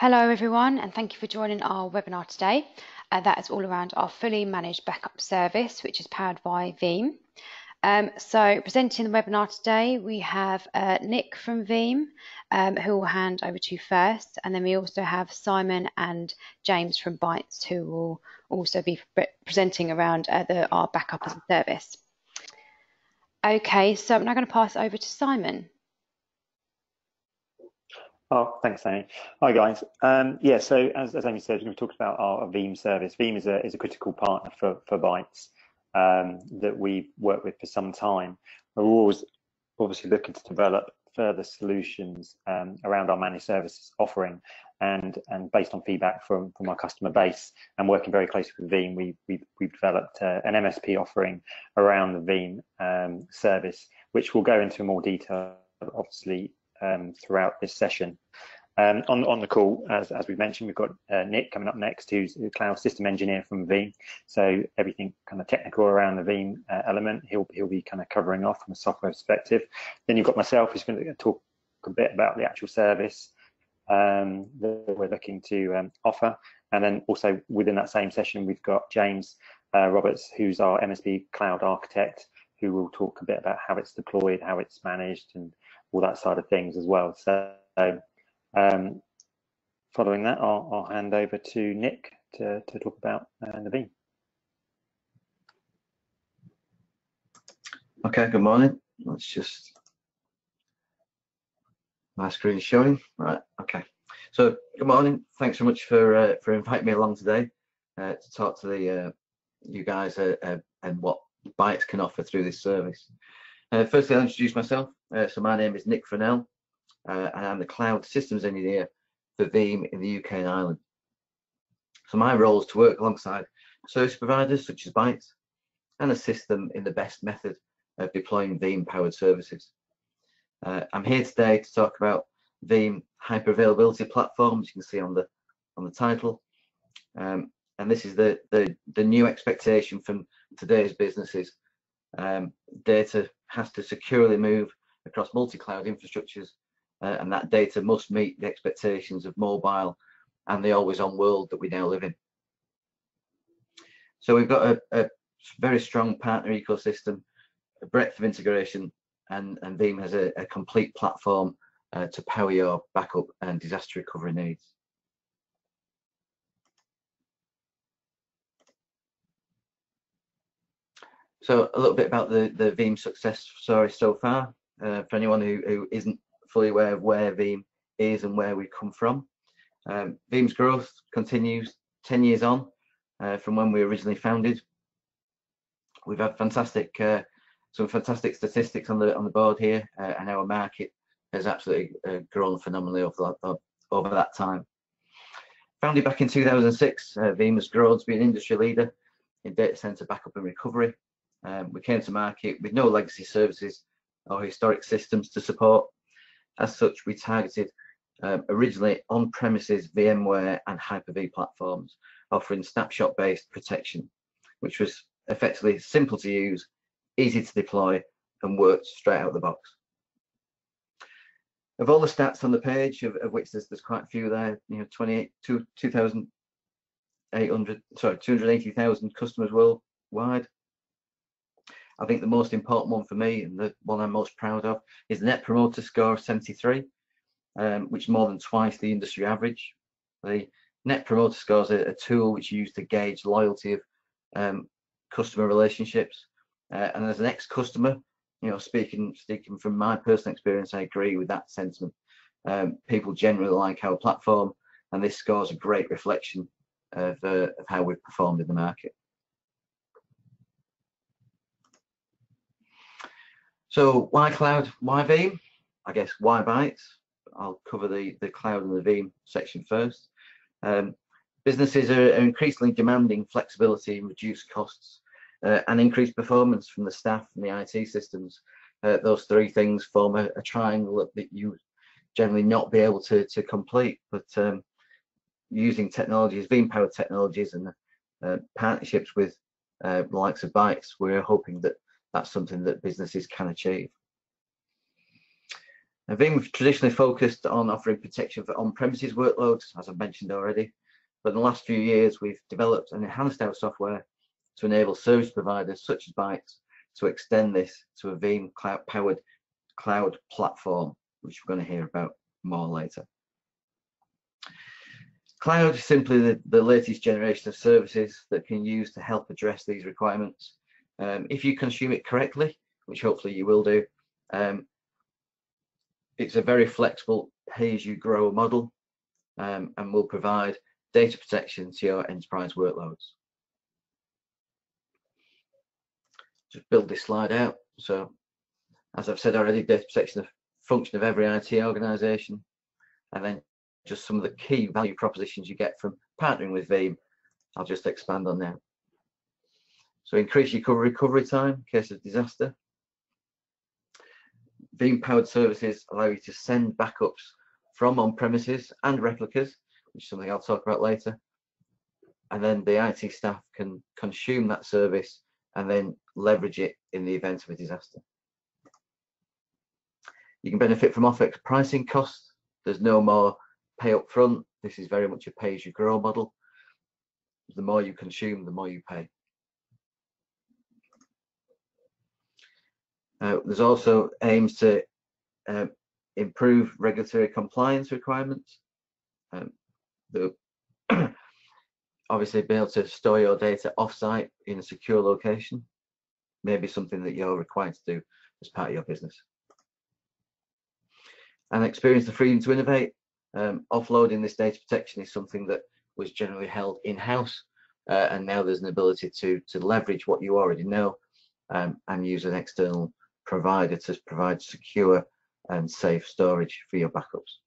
Hello everyone, and thank you for joining our webinar today. That is all around our fully managed backup service, which is powered by Veeam. So presenting the webinar today, we have Nick from Veeam, who will hand over to you first, and then we also have Simon and James from Bytes, who will also be presenting around our backup as a service. Okay, so I'm now going to pass over to Simon. Oh, thanks, Amy. Hi, guys. Yeah, so as Amy said, we've talked about our Veeam service. Veeam is a critical partner for Bytes that we've worked with for some time. We're always obviously looking to develop further solutions around our managed services offering, and based on feedback from our customer base and working very closely with Veeam, we've developed an MSP offering around the Veeam service, which we'll go into more detail, obviously, throughout this session. On the call, as we mentioned, we've got Nick coming up next, who's a cloud system engineer from Veeam. So everything kind of technical around the Veeam element, he'll be kind of covering off from a software perspective. Then you've got myself, who's going to talk a bit about the actual service that we're looking to offer. And then also within that same session, we've got James Roberts, who's our MSP cloud architect, who will talk a bit about how it's deployed, how it's managed, and all that side of things as well. So following that, I'll hand over to Nick to talk about the Veeam. Okay, good morning. Let's just, my screen is showing. Right, okay. So good morning. Thanks so much for inviting me along today to talk to you guys and what Bytes can offer through this service. Firstly, I'll introduce myself. So my name is Nick Fennell, and I'm the Cloud Systems Engineer for Veeam in the UK and Ireland. So my role is to work alongside service providers such as Bytes and assist them in the best method of deploying Veeam-powered services. I'm here today to talk about Veeam hyper-availability platform, as you can see on the title. And this is the new expectation from today's businesses. Data has to securely move across multi-cloud infrastructures, and that data must meet the expectations of mobile and the always-on world that we now live in. So we've got a very strong partner ecosystem, a breadth of integration, and Veeam has a complete platform to power your backup and disaster recovery needs. So a little bit about the Veeam success story so far, for anyone who isn't fully aware of where Veeam is and where we've come from. Veeam's growth continues 10 years on from when we originally founded. We've had some fantastic statistics on the board here, and our market has absolutely grown phenomenally over that time. Founded back in 2006, Veeam has grown to be an industry leader in data center backup and recovery. We came to market with no legacy services or historic systems to support. As such, we targeted originally on-premises VMware and Hyper-V platforms, offering snapshot-based protection, which was effectively simple to use, easy to deploy, and worked straight out of the box. Of all the stats on the page, of which there's quite a few there, 280,000 customers worldwide. I think the most important one for me, and the one I'm most proud of, is the Net Promoter Score of 73, which is more than twice the industry average. The Net Promoter Score is a tool which is used to gauge loyalty of customer relationships. And as an ex-customer, speaking from my personal experience, I agree with that sentiment. People generally like our platform, and this score is a great reflection of how we've performed in the market. So why cloud, why Veeam? I guess why Bytes? I'll cover the cloud and the Veeam section first. Businesses are increasingly demanding flexibility and reduced costs and increased performance from the staff and the IT systems. Those three things form a triangle that you generally not be able to complete, but using technologies, Veeam-powered technologies and partnerships with the likes of Bytes, we're hoping that that's something that businesses can achieve. Veeam was traditionally focused on offering protection for on-premises workloads, as I've mentioned already, but in the last few years we've developed and enhanced our software to enable service providers such as Bytes to extend this to a Veeam powered cloud platform, which we're going to hear about more later. Cloud is simply the latest generation of services that can use to help address these requirements. If you consume it correctly, which hopefully you will do, it's a very flexible pay-as-you-grow model, and will provide data protection to your enterprise workloads. Just build this slide out. So, as I've said already, data protection is a function of every IT organisation, and then just some of the key value propositions you get from partnering with Veeam, I'll just expand on now. So, increase your recovery time in case of disaster. Veeam powered services allow you to send backups from on-premises and replicas, which is something I'll talk about later. And then the IT staff can consume that service and then leverage it in the event of a disaster. You can benefit from OpEx pricing costs. There's no more pay up front. This is very much a pay-as-you-grow model. The more you consume, the more you pay. There's also aims to improve regulatory compliance requirements. Obviously, being able to store your data off-site in a secure location may be something that you're required to do as part of your business. And experience the freedom to innovate. Offloading this data protection is something that was generally held in-house, and now there's an ability to leverage what you already know and use an external provider to provide secure and safe storage for your backups.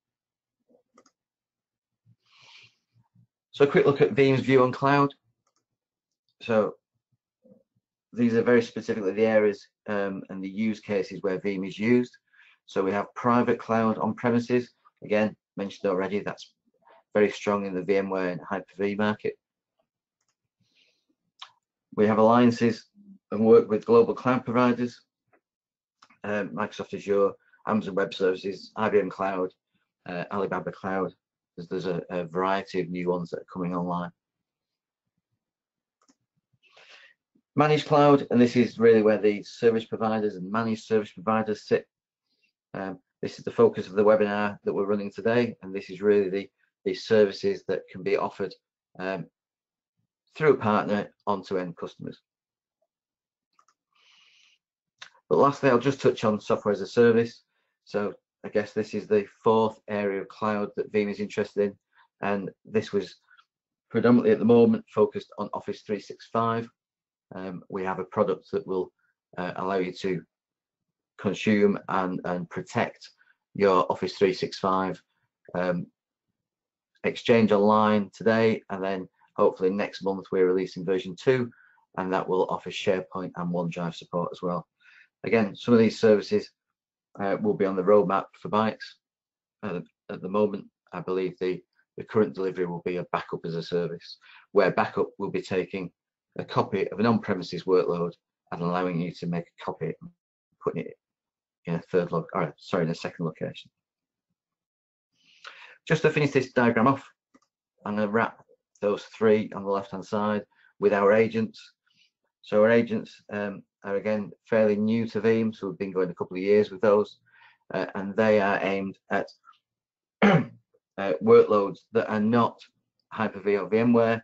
So a quick look at Veeam's view on cloud. So these are very specifically the areas and the use cases where Veeam is used. So we have private cloud on premises. Again, mentioned already, that's very strong in the VMware and Hyper-V market. We have alliances and work with global cloud providers. Microsoft Azure, Amazon Web Services, IBM Cloud, Alibaba Cloud. There's a variety of new ones that are coming online. Managed cloud, and this is really where the service providers and managed service providers sit. This is the focus of the webinar that we're running today, and this is really the services that can be offered through a partner onto end customers. But lastly, I'll just touch on software as a service. So I guess this is the fourth area of cloud that Veeam is interested in, and this was predominantly at the moment focused on Office 365. We have a product that will allow you to consume and protect your Office 365 Exchange Online today, and then hopefully next month we're releasing version 2, and that will offer SharePoint and OneDrive support as well. Again, some of these services will be on the roadmap for Bytes. At the moment, I believe the current delivery will be a backup as a service, where backup will be taking a copy of an on-premises workload and allowing you to make a copy and putting it in a second location. Just to finish this diagram off, I'm going to wrap those three on the left-hand side with our agents. So our agents are again fairly new to Veeam, so we've been going a couple of years with those, and they are aimed at workloads that are not Hyper-V or VMware.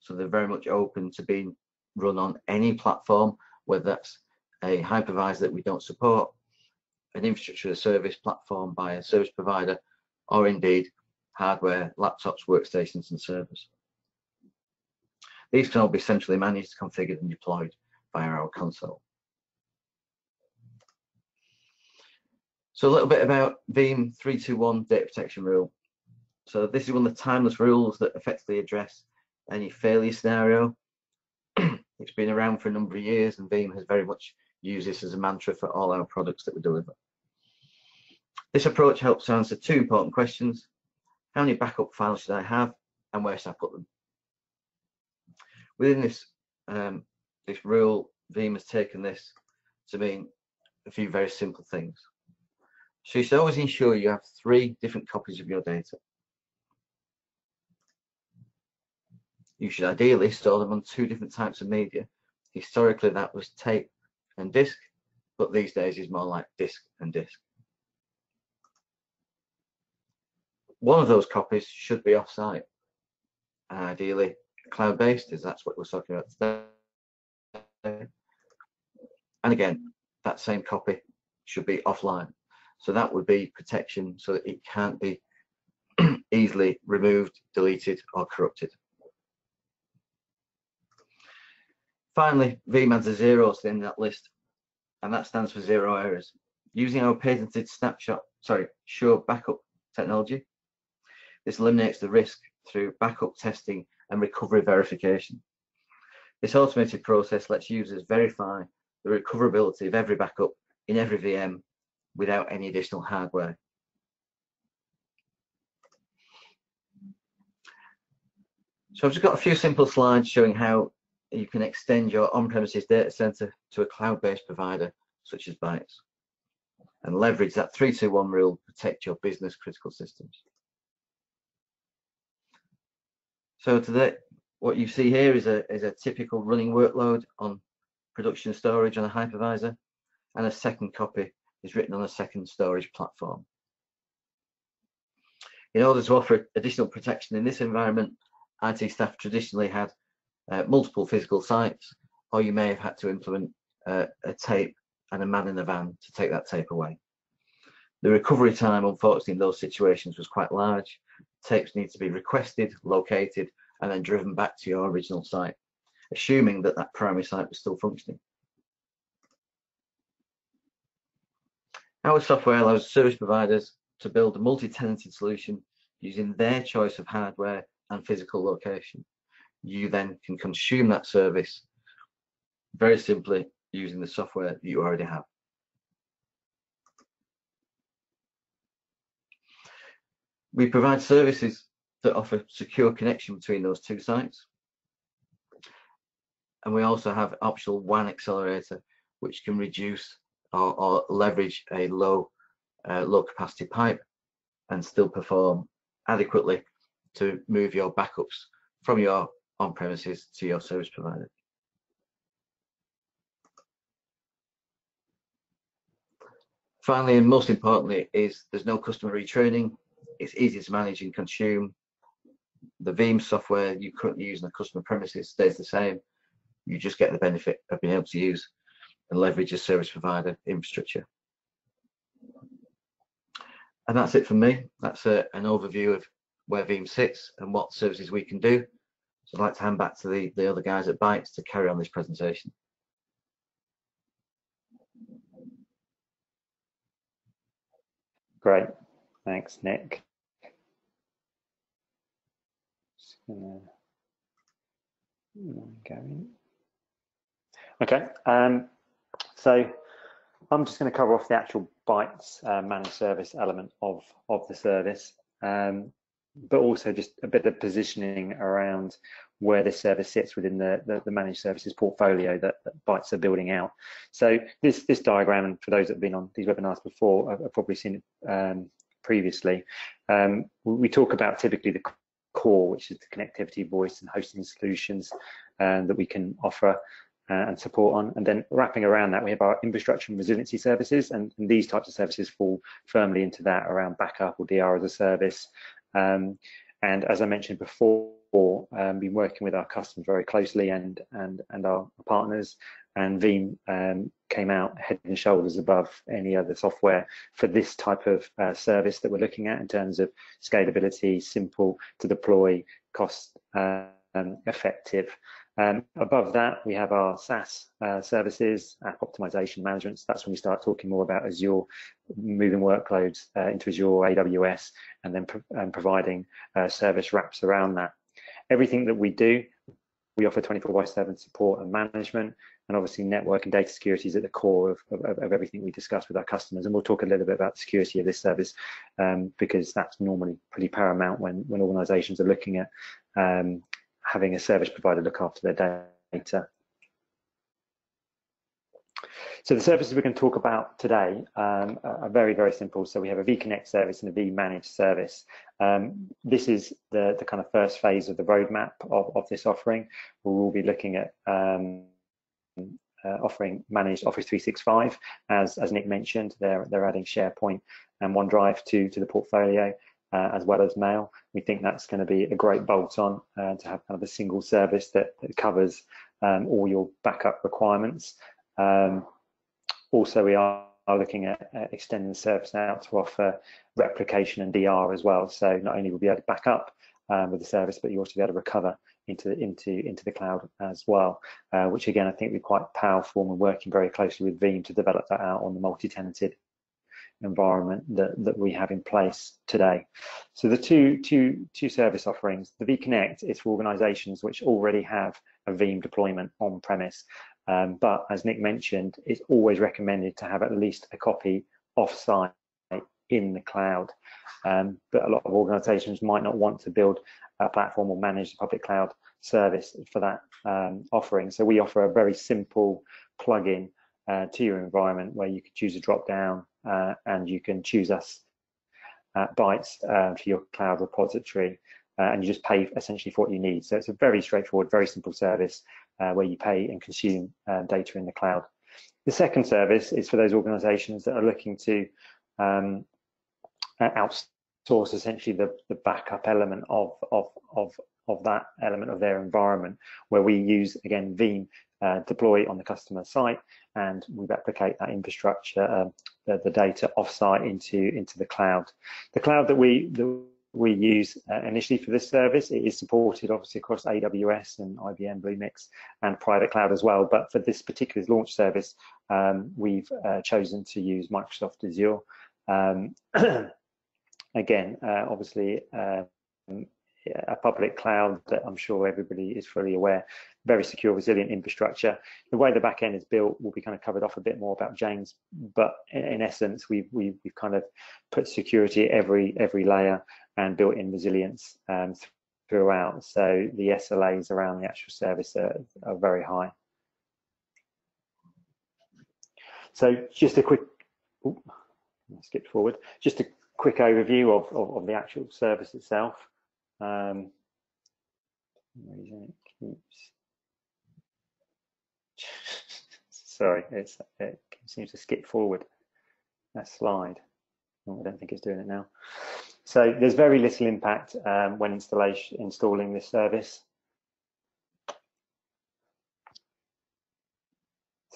So they're very much open to being run on any platform, whether that's a hypervisor that we don't support, an infrastructure as a service platform by a service provider, or indeed hardware, laptops, workstations, and servers. These can all be centrally managed, configured, and deployed via our console. So a little bit about Veeam 321 data protection rule. So this is one of the timeless rules that effectively address any failure scenario. It's been around for a number of years, and Veeam has very much used this as a mantra for all our products that we deliver. This approach helps answer two important questions: how many backup files should I have, and where should I put them? Within this this rule, Veeam has taken this to mean a few very simple things. So you should always ensure you have 3 different copies of your data. You should ideally store them on 2 different types of media. Historically, that was tape and disk, but these days is more like disk and disk. One of those copies should be off-site, and ideally cloud-based, as that's what we're talking about today. And again, that same copy should be offline. So that would be protection so that it can't be easily removed, deleted, or corrupted. Finally, Veeam adds a 0 to the end of that list, and that stands for 0 errors. Using our patented sure backup technology, this eliminates the risk through backup testing and recovery verification. This automated process lets users verify the recoverability of every backup in every VM without any additional hardware. So I've just got a few simple slides showing how you can extend your on-premises data center to a cloud-based provider such as Bytes and leverage that 3-2-1 rule to protect your business critical systems. So today, what you see here is a typical running workload on production storage on a hypervisor, and a second copy is written on a second storage platform. In order to offer additional protection in this environment, IT staff traditionally had multiple physical sites, or you may have had to implement a tape and a man in the van to take that tape away. The recovery time, unfortunately, in those situations was quite large. Tapes need to be requested, located, and then driven back to your original site, assuming that that primary site was still functioning. Our software allows service providers to build a multi-tenanted solution using their choice of hardware and physical location. You then can consume that service very simply using the software that you already have. We provide services that offer secure connection between those 2 sites. And we also have optional WAN accelerator, which can reduce or leverage a low capacity pipe and still perform adequately to move your backups from your on-premises to your service provider. Finally, and most importantly, is there's no customer retraining. It's easy to manage and consume. The Veeam software you currently use on the customer premises stays the same. You just get the benefit of being able to use and leverage a service provider infrastructure. And that's it from me. That's an overview of where Veeam sits and what services we can do. So I'd like to hand back to the other guys at Bytes to carry on this presentation. Great, thanks, Nick. Just gonna go in. Okay, so I'm just going to cover off the actual Bytes managed service element of the service, but also just a bit of positioning around where this service sits within the managed services portfolio that Bytes are building out. So this diagram, and for those that have been on these webinars before, I've probably seen it previously. We talk about typically the core, which is the connectivity, voice, and hosting solutions that we can offer and support on, and then wrapping around that we have our infrastructure and resiliency services, and these types of services fall firmly into that around backup or DR as a service. And as I mentioned before, been working with our customers very closely and our partners, and Veeam came out head and shoulders above any other software for this type of service that we're looking at in terms of scalability, simple to deploy, cost effective. Above that, we have our SaaS services, app optimization management. So that's when we start talking more about Azure, moving workloads into Azure, AWS, and then providing service wraps around that. Everything that we do, we offer 24/7 support and management, and obviously network and data security is at the core of everything we discuss with our customers. And we'll talk a little bit about the security of this service because that's normally pretty paramount when organizations are looking at having a service provider look after their data. So the services we're going to talk about today are very, very simple. So we have a V-Connect service and a V-Managed service. This is the kind of first phase of the roadmap of this offering. We'll be looking at offering managed Office 365. As Nick mentioned, they're adding SharePoint and OneDrive to the portfolio, as well as Mail. We think that's going to be a great bolt-on to have kind of a single service that covers all your backup requirements. Also, we are looking at extending the service out to offer replication and DR as well. So not only will we be able to back up with the service, but you also be able to recover into the cloud as well, which again I think will be quite powerful, and we're working very closely with Veeam to develop that out on the multi-tenanted environment that we have in place today. So the two service offerings, the V-Connect is for organizations which already have a Veeam deployment on premise, but as Nick mentioned, it's always recommended to have at least a copy off-site in the cloud. But a lot of organizations might not want to build a platform or manage the public cloud service for that offering. So we offer a very simple plugin to your environment where you can choose a drop down and you can choose us at Bytes for your cloud repository, and you just pay essentially for what you need. So it's a very straightforward, very simple service where you pay and consume data in the cloud. The second service is for those organizations that are looking to outsource essentially the backup element of that element of their environment, where we use, again, Veeam deploy on the customer site, and we replicate that infrastructure, the data offsite into the cloud. The cloud that we use initially for this service, it is supported obviously across AWS and IBM Bluemix and private cloud as well. But for this particular launch service, we've chosen to use Microsoft Azure. Again, obviously a public cloud that I'm sure everybody is fully aware, very secure, resilient infrastructure. The way the back end is built will be kind of covered off a bit more about James, but in essence, we've kind of put security at every layer and built in resilience throughout. So the SLAs around the actual service are very high. So just a quick, skip forward, just a quick overview of the actual service itself. Sorry, it seems to skip forward that slide. Oh, I don't think it's doing it now. So there's very little impact when installing this service.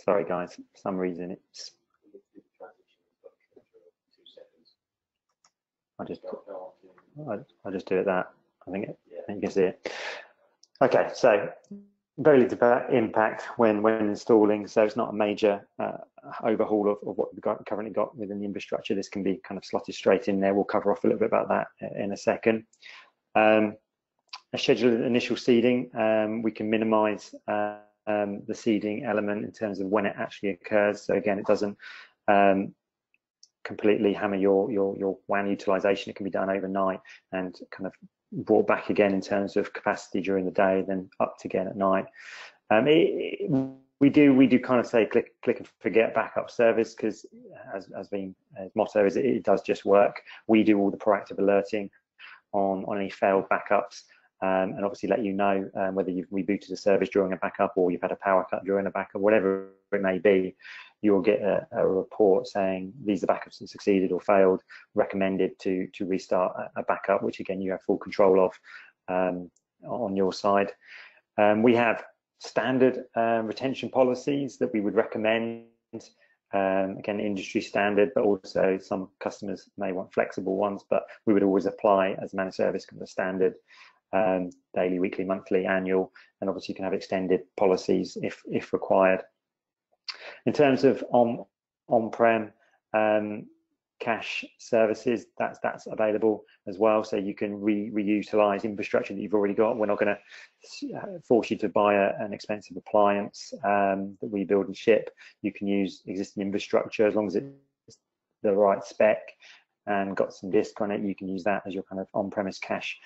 Sorry guys, for some reason it's. I'll just do it that. I think you can see it. Okay, so very little impact when installing, so it's not a major overhaul of what we've currently got within the infrastructure. This can be kind of slotted straight in there. We'll cover off a little bit about that in a second. A scheduled initial seeding, we can minimize the seeding element in terms of when it actually occurs. So again, it doesn't completely hammer your WAN utilization. It can be done overnight and kind of brought back again in terms of capacity during the day, then upped again at night. We do kind of say click and forget backup service, because as Veeam's motto is, it does just work. We do all the proactive alerting on any failed backups, and obviously let you know whether you've rebooted a service during a backup or you've had a power cut during a backup, whatever it may be. You'll get a report saying these are backups that succeeded or failed, recommended to restart a backup, which again you have full control of on your side. We have standard retention policies that we would recommend, again industry standard, but also some customers may want flexible ones, but we would always apply as a managed service kind of standard daily, weekly, monthly, annual, and obviously you can have extended policies if required. In terms of on-prem cache services, that's available as well, so you can reutilize infrastructure that you've already got. We're not going to force you to buy an expensive appliance that we build and ship. You can use existing infrastructure as long as it's the right spec and got some disk on it. You can use that as your kind of on-premise cache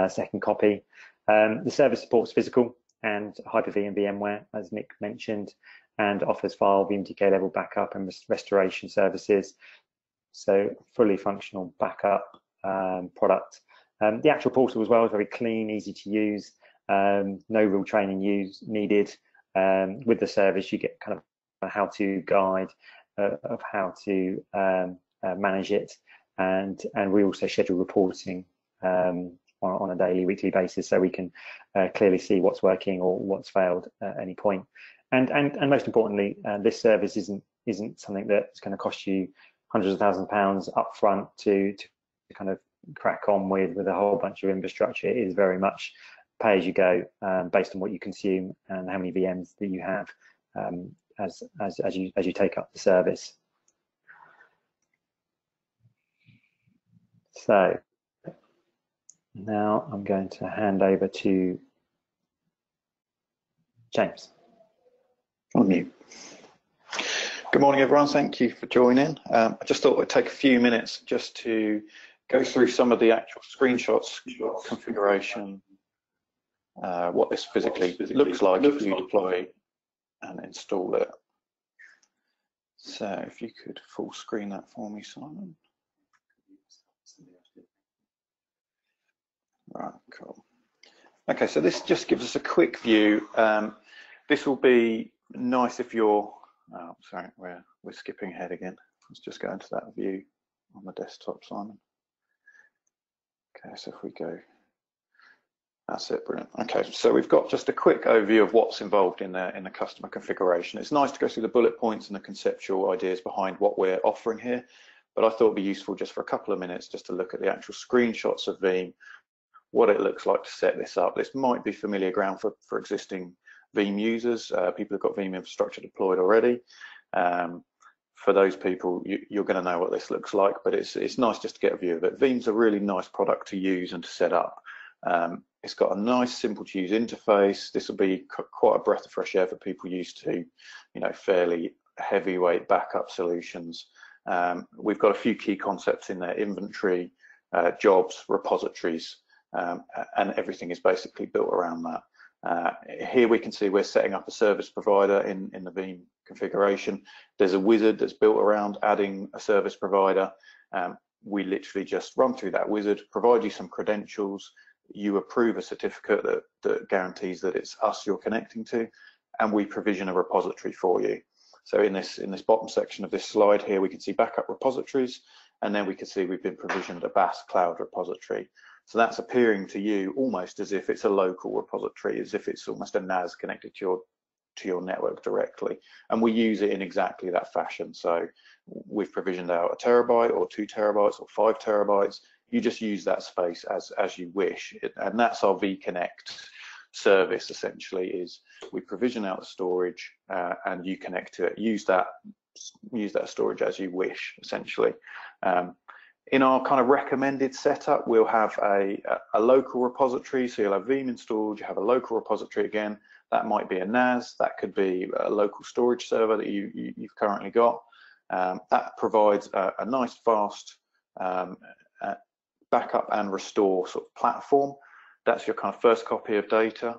second copy. The service supports physical and Hyper-V and VMware, as Nick mentioned. and offers file VMDK level backup and restoration services. So fully functional backup product. The actual portal as well is very clean, easy to use. No real training needed. With the service, you get kind of a how-to guide of how to manage it, and we also schedule reporting on a daily, weekly basis, so we can clearly see what's working or what's failed at any point. And most importantly, this service isn't something that's going to cost you hundreds of thousands of pounds upfront to kind of crack on with a whole bunch of infrastructure. It is very much pay as you go, based on what you consume and how many VMs that you have as you take up the service. So now I'm going to hand over to James. On mute. Good morning, everyone. Thank you for joining. I just thought it would take a few minutes just to go through some of the actual screenshots, configuration, what this physically looks like if you deploy and install it. So if you could full screen that for me, Simon. Right, cool. Okay, so this just gives us a quick view. This will be nice if you're, oh, sorry, we're skipping ahead again. Let's just go into that view on the desktop, Simon. Okay, so if we go, that's it, brilliant. Okay, so we've got just a quick overview of what's involved in the customer configuration. It's nice to go through the bullet points and the conceptual ideas behind what we're offering here, but I thought it'd be useful just for a couple of minutes just to look at the actual screenshots of Veeam, what it looks like to set this up. This might be familiar ground for existing Veeam users, people who've got Veeam infrastructure deployed already. For those people, you're going to know what this looks like, but it's nice just to get a view of it. Veeam's a really nice product to use and to set up. It's got a nice, simple to use interface. This will be quite a breath of fresh air for people used to, fairly heavyweight backup solutions. We've got a few key concepts in there: inventory, jobs, repositories, and everything is basically built around that. Here we can see we're setting up a service provider in the Veeam configuration. There's a wizard that's built around adding a service provider. We literally just run through that wizard, provide you some credentials, you approve a certificate that guarantees that it's us you're connecting to, and we provision a repository for you. So in this bottom section of this slide here, we can see backup repositories, and then we can see we've been provisioned a BaaS cloud repository. So that's appearing to you almost as if it's a local repository, as if it's almost a NAS connected to your network directly. And we use it in exactly that fashion. So we've provisioned out 1 terabyte or 2 terabytes or 5 terabytes. You just use that space as you wish. And that's our V-Connect service, essentially, is we provision out the storage and you connect to it. Use that storage as you wish, essentially. In our kind of recommended setup, we'll have a local repository. So you'll have Veeam installed, you have a local repository again. That might be a NAS, that could be a local storage server that you've currently got. That provides a nice, fast backup and restore sort of platform. That's your kind of first copy of data.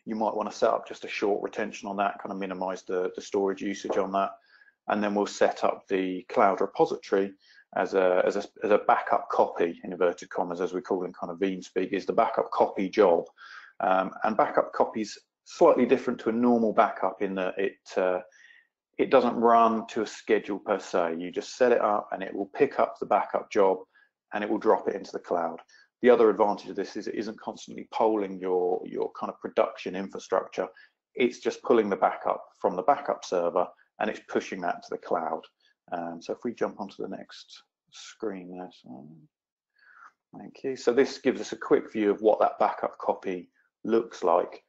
You might want to set up just a short retention on that, kind of minimize the storage usage on that. And then we'll set up the cloud repository as a backup copy, in inverted commas, as we call in kind of Veeam speak, is the backup copy job. And backup copy's slightly different to a normal backup in that it doesn't run to a schedule per se. You just set it up and it will pick up the backup job and it will drop it into the cloud. The other advantage of this is it isn't constantly polling your kind of production infrastructure. It's just pulling the backup from the backup server and it's pushing that to the cloud. So if we jump onto the next screen there, so, thank you. So this gives us a quick view of what that backup copy looks like.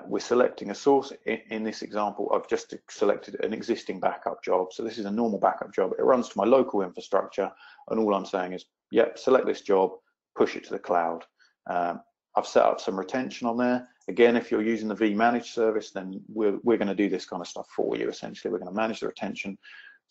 We're selecting a source. In this example, I've just selected an existing backup job. So this is a normal backup job. It runs to my local infrastructure, and all I'm saying is, yep, select this job, push it to the cloud. I've set up some retention on there. Again, if you're using the vManage service, then we're going to do this kind of stuff for you. Essentially, we're going to manage the retention,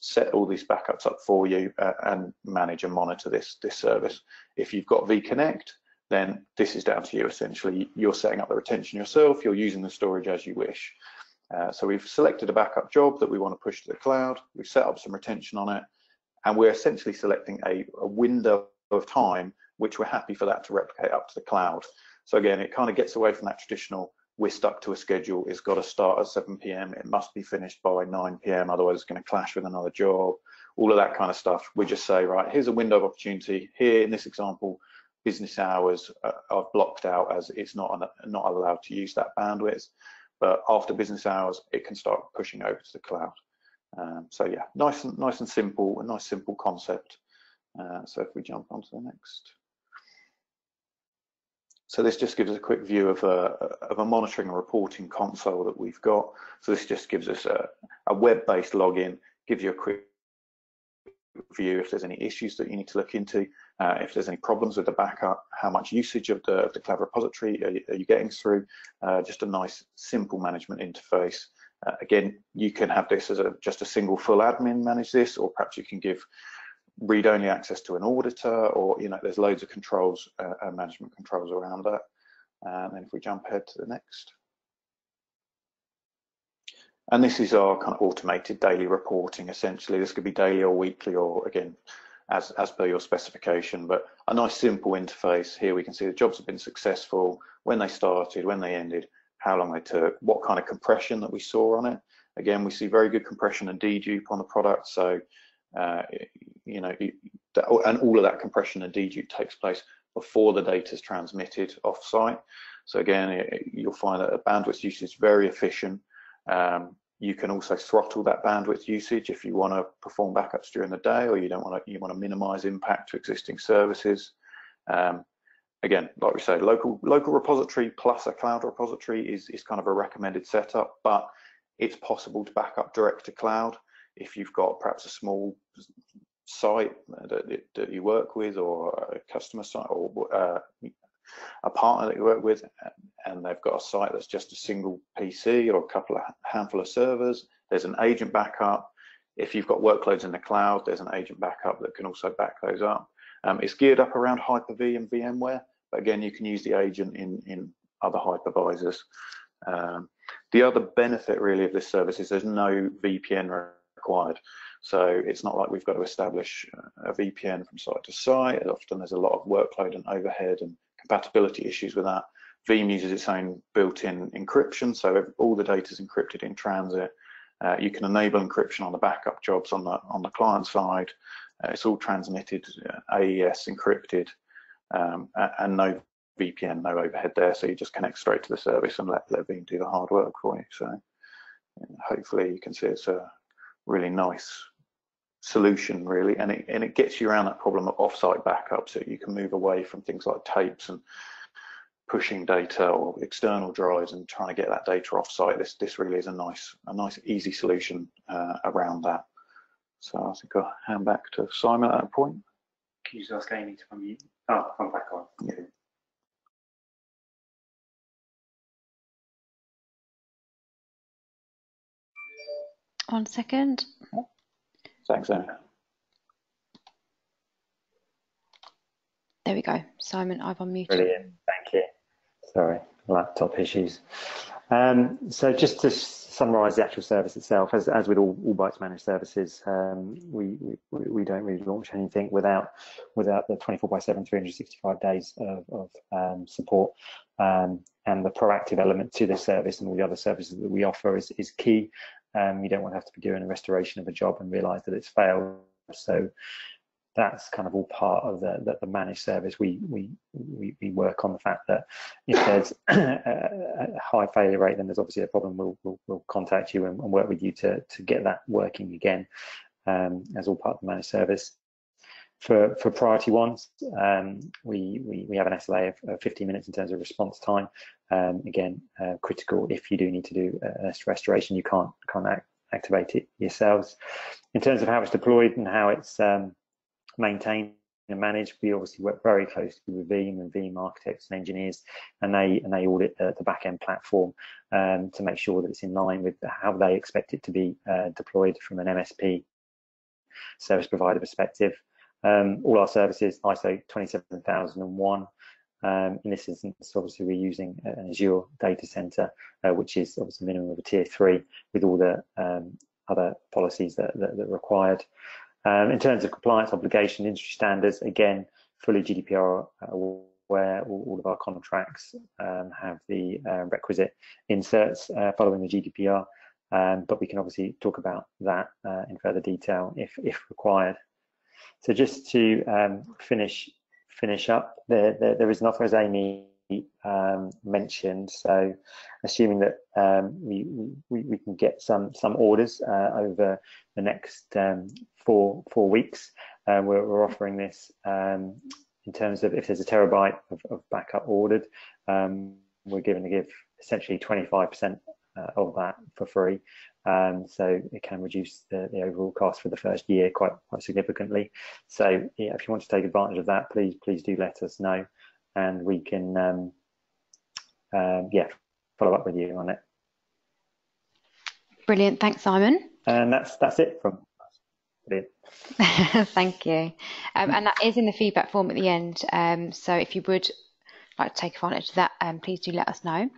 set all these backups up for you, and manage and monitor this service. If you've got V-Connect, then this is down to you. Essentially, you're setting up the retention yourself. You're using the storage as you wish. So we've selected a backup job that we want to push to the cloud. We've set up some retention on it, and we're essentially selecting a window of time which we're happy for that to replicate up to the cloud. So again, it kind of gets away from that traditional, we're stuck to a schedule, it's got to start at 7 p.m, it must be finished by 9 p.m, otherwise it's going to clash with another job, all of that kind of stuff. We just say, right, here's a window of opportunity. Here in this example, business hours are blocked out as it's not allowed to use that bandwidth, but after business hours, it can start pushing over to the cloud. So yeah, nice and simple, a nice simple concept. So if we jump onto the next. So this just gives us a quick view of a monitoring and reporting console that we've got. So this just gives us a web-based login, gives you a quick view if there's any issues that you need to look into, if there's any problems with the backup, how much usage of the cloud repository are you getting through. Just a nice, simple management interface. Again, you can have this as just a single full admin manage this, or perhaps you can give read-only access to an auditor, or there's loads of controls, management controls around that. And then if we jump ahead to the next. And this is our kind of automated daily reporting, essentially. This could be daily or weekly, or again, as per your specification, but a nice simple interface. Here we can see the jobs have been successful, when they started, when they ended, how long they took, what kind of compression that we saw on it. Again, we see very good compression and dedupe on the product. So and all of that compression and dedupe takes place before the data is transmitted off-site. So again, you'll find that the bandwidth usage is very efficient. You can also throttle that bandwidth usage if you want to perform backups during the day, or you want to minimize impact to existing services. Again, like we say, local repository plus a cloud repository is kind of a recommended setup, but it's possible to back up direct to cloud if you've got perhaps a small site that you work with, or a customer site, or a partner that you work with, and they've got a site that's just a single PC or a handful of servers. There's an agent backup. If you've got workloads in the cloud, there's an agent backup that can also back those up. It's geared up around Hyper-V and VMware, but again, you can use the agent in other hypervisors. The other benefit really of this service is there's no VPN required. So it's not like we've got to establish a VPN from site to site. Often there's a lot of workload and overhead and compatibility issues with that. Veeam uses its own built-in encryption, so all the data is encrypted in transit. You can enable encryption on the backup jobs on the client side. It's all transmitted AES encrypted, and no VPN, no overhead there. So you just connect straight to the service and let Veeam do the hard work for you. So hopefully you can see it's a really nice solution, really, and it gets you around that problem of offsite backup, so you can move away from things like tapes and pushing data or external drives and trying to get that data offsite. This really is a nice easy solution around that. So I think I'll hand back to Simon at that point. Can you just ask Amy to unmute? Oh, I'm back on. Yeah. 1 second. Thanks, Amy. There we go. Simon, I've unmuted. Brilliant, thank you. Sorry, laptop issues. So just to summarise the actual service itself, as with all Bytes managed services, we don't really launch anything without the 24/7, 365 days of support, and the proactive element to this service and all the other services that we offer is key. You don't want to have to be doing a restoration of a job and realise that it's failed. So that's kind of all part of the managed service. We work on the fact that if there's a high failure rate, then there's obviously a problem. We'll contact you and work with you to get that working again, as all part of the managed service. For priority ones, we have an SLA of 15 minutes in terms of response time. Again, critical if you do need to do a restoration, you can't activate it yourselves. In terms of how it's deployed and how it's maintained and managed, we obviously work very closely with Veeam and Veeam architects and engineers, and they audit the back-end platform to make sure that it's in line with how they expect it to be deployed from an MSP service provider perspective. All our services ISO 27001 In this instance, obviously, we're using an Azure data center, which is obviously minimum of a tier 3 with all the other policies that are required. In terms of compliance obligation, industry standards, again, fully GDPR aware. All of our contracts have the requisite inserts following the GDPR, but we can obviously talk about that in further detail if required. So just to finish up, there is an offer, as Amy mentioned. So assuming that we can get some orders over the next 4 weeks, we're offering this in terms of if there's a terabyte of backup ordered, we're going to give essentially 25% of that for free. So it can reduce the overall cost for the first year quite significantly. So yeah, if you want to take advantage of that, please do let us know, and we can yeah, follow up with you on it. Brilliant, thanks, Simon. And that's it from us. Brilliant. Thank you. And that is in the feedback form at the end. So if you would like to take advantage of that, please do let us know.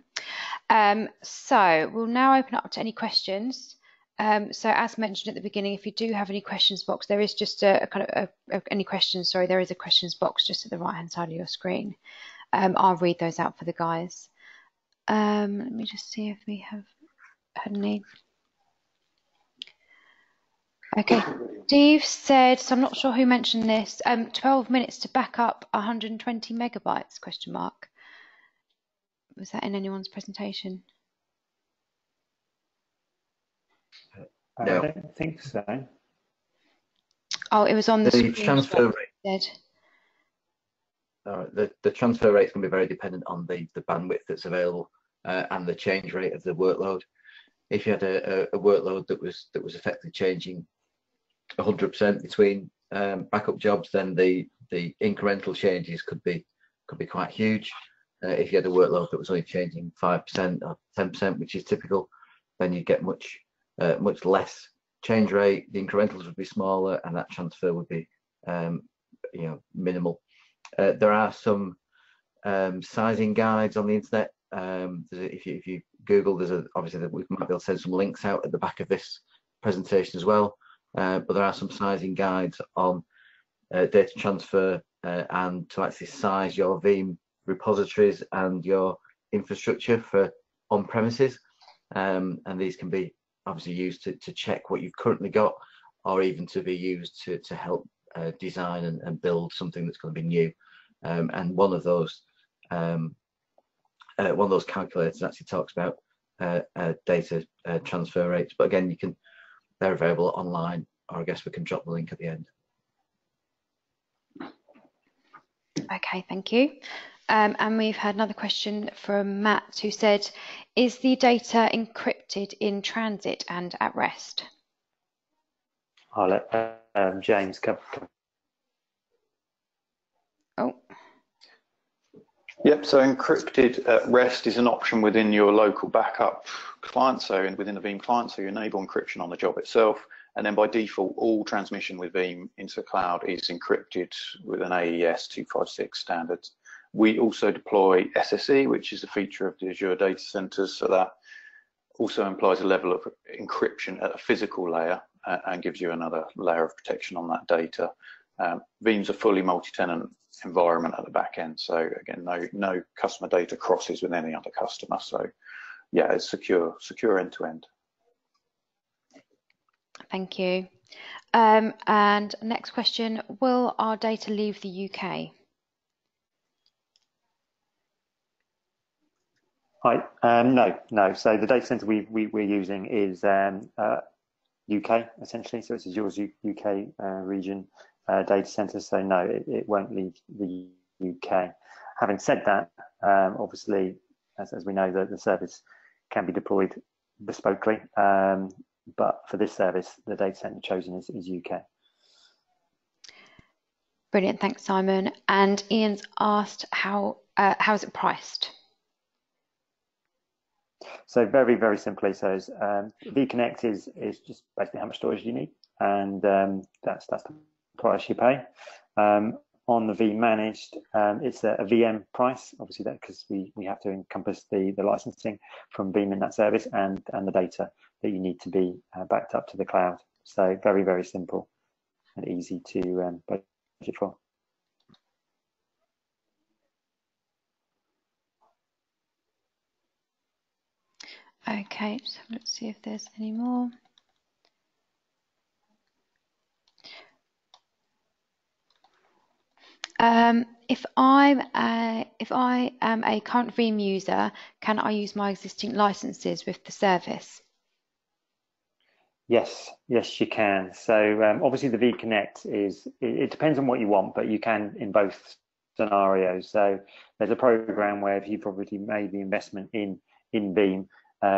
So we'll now open up to any questions. So as mentioned at the beginning, if you do have any questions box, there is just a kind of any questions. Sorry, there is a questions box just at the right hand side of your screen. I'll read those out for the guys. Let me just see if we have had any. Okay, Steve said, so I'm not sure who mentioned this, 12 minutes to back up 120 megabytes, question mark. Was that in anyone's presentation? No. I don't think so. Oh, it was on the screen. Transfer rate. All right, the transfer rate is going to be very dependent on the bandwidth that's available and the change rate of the workload. If you had a workload that was effectively changing 100% between backup jobs, then the incremental changes could be quite huge. If you had a workload that was only changing 5% or 10%, which is typical, then you get much less change rate. The incrementals would be smaller, and that transfer would be minimal. There are some sizing guides on the internet. If you Google, obviously we might be able to send some links out at the back of this presentation as well. But there are some sizing guides on data transfer and to actually size your Veeam repositories and your infrastructure for on-premises. And these can be obviously used to check what you've currently got, or even to be used to help design and build something that's going to be new. And one of those calculators actually talks about data transfer rates. But again, they're available online, or I guess we can drop the link at the end. Okay, thank you. And we've had another question from Matt, who said, is the data encrypted in transit and at rest? I'll let James cover. Oh. Yep, so encrypted at rest is an option within your local backup client, so within the Veeam client, so you enable encryption on the job itself, and then by default, all transmission with Veeam into the cloud is encrypted with an AES 256 standard. We also deploy SSE, which is a feature of the Azure data centers, so that also implies a level of encryption at a physical layer and gives you another layer of protection on that data. Veeam's a fully multi-tenant environment at the back end, so again, no customer data crosses with any other customer. So yeah, it's secure end to end. Thank you. And next question, will our data leave the UK? Hi, no. So the data center we're using is UK essentially, so it's Azure's UK region data center. So no, it won't leave the UK. Having said that, obviously, as we know, the service can be deployed bespokely, but for this service, the data center chosen is UK. Brilliant, thanks, Simon. And Ian's asked how is it priced? So very, very simply, so V-Connnect is just basically how much storage you need, and that's the price you pay. on the Veeam managed, it's a VM price, obviously, that because we have to encompass the licensing from Veeam in that service and the data that you need to be backed up to the cloud. So very, very simple and easy to budget for. Okay, so let's see if there's any more. If I am a current Veeam user, can I use my existing licenses with the service? Yes, yes, you can. So obviously the V-Connnect it depends on what you want, but you can in both scenarios. So there's a program where if you've already made the investment in Veeam,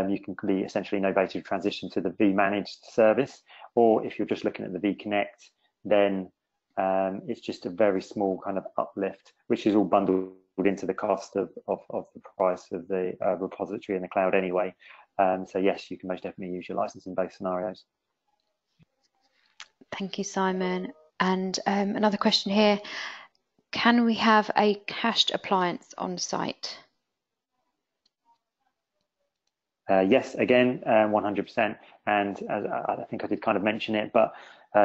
you can be essentially novated to transition to the V managed service, or if you're just looking at the V-Connnect, then it's just a very small kind of uplift, which is all bundled into the cost of the price of the repository in the cloud anyway. So yes, you can most definitely use your license in both scenarios. Thank you, Simon. And another question here, can we have a cached appliance on site? Yes, again, 100%. And as I think I did kind of mention it, but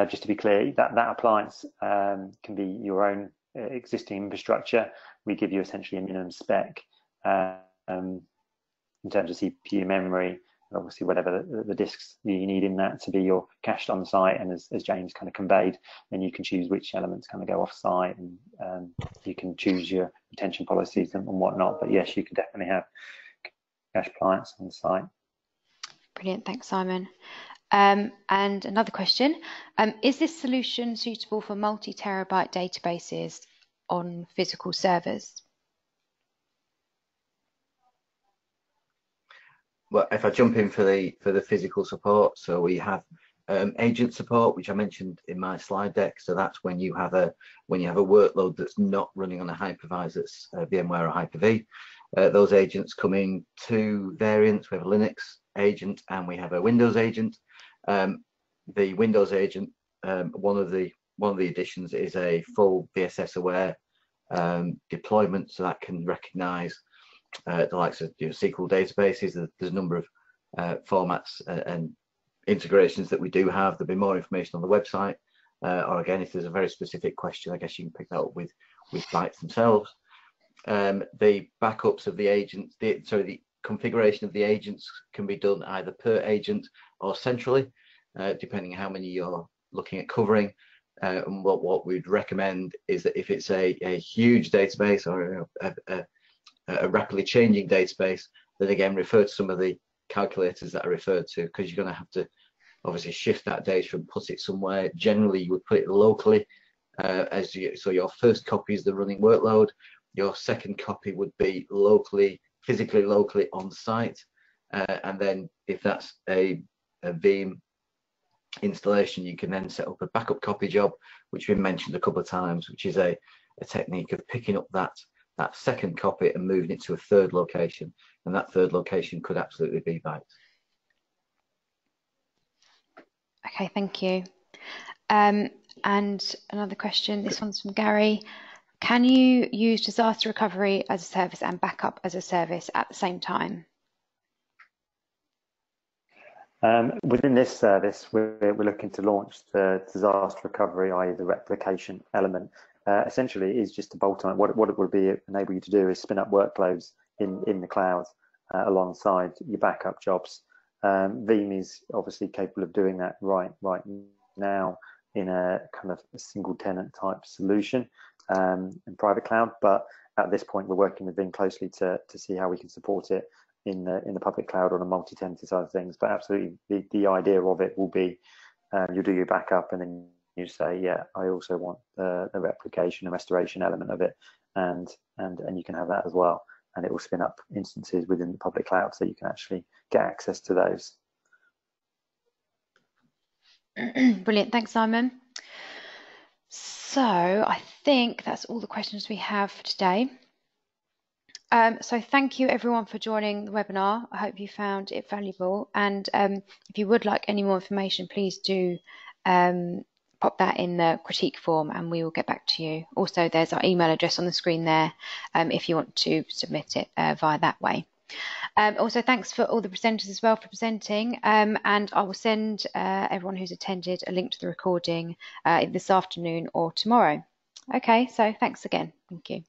just to be clear, that appliance can be your own existing infrastructure. We give you essentially a minimum spec in terms of CPU memory, and obviously whatever the disks you need in that to be your cached on site. And as James kind of conveyed, then you can choose which elements kind of go off site, and you can choose your retention policies and whatnot. But yes, you can definitely have cache appliance on the site. Brilliant, thanks, Simon. And another question, is this solution suitable for multi-terabyte databases on physical servers? Well, if I jump in for the physical support, so we have agent support, which I mentioned in my slide deck. So that's when you have a workload that's not running on a hypervisor, that's VMware or Hyper-V. Those agents come in two variants. We have a Linux agent and we have a Windows agent. The Windows agent, one of the additions is a full VSS aware deployment, so that can recognize the likes of SQL databases. There's a number of formats and integrations that we do have. There'll be more information on the website, or again, if there's a very specific question, I guess you can pick that up with Bytes themselves. The backups of the agents, the configuration of the agents can be done either per agent or centrally, depending on how many you're looking at covering. And what we'd recommend is that if it's a huge database or a rapidly changing database, then again refer to some of the calculators that are referred to, because you're going to have to obviously shift that data and put it somewhere. Generally, you would put it locally, so your first copy is the running workload. Your second copy would be physically locally on site, and then if that's a Veeam installation, you can then set up a backup copy job, which we mentioned a couple of times, which is a technique of picking up that second copy and moving it to a third location, and that third location could absolutely be Bytes. Okay, thank you. And another question, this one's from Gary. Can you use disaster recovery as a service and backup as a service at the same time? Within this service, we're looking to launch the disaster recovery, i.e. the replication element. Essentially, it is just a bolt on. What it will be enable you to do is spin up workloads in the cloud alongside your backup jobs. Veeam is obviously capable of doing that right now in a kind of a single tenant type solution in private cloud, but at this point we're working with Veeam closely to see how we can support it in the public cloud on a multi-tenancy side of things. But absolutely, the idea of it will be you'll do your backup and then you say, yeah, I also want the replication and restoration element of it, and you can have that as well, and it will spin up instances within the public cloud so you can actually get access to those. Brilliant, thanks, Simon. So I think that's all the questions we have for today. So thank you everyone for joining the webinar. I hope you found it valuable, and if you would like any more information, please do pop that in the critique form and we will get back to you. Also, there's our email address on the screen there if you want to submit it via that way. Also, thanks for all the presenters as well for presenting, and I will send everyone who's attended a link to the recording this afternoon or tomorrow. Okay, so thanks again. Thank you.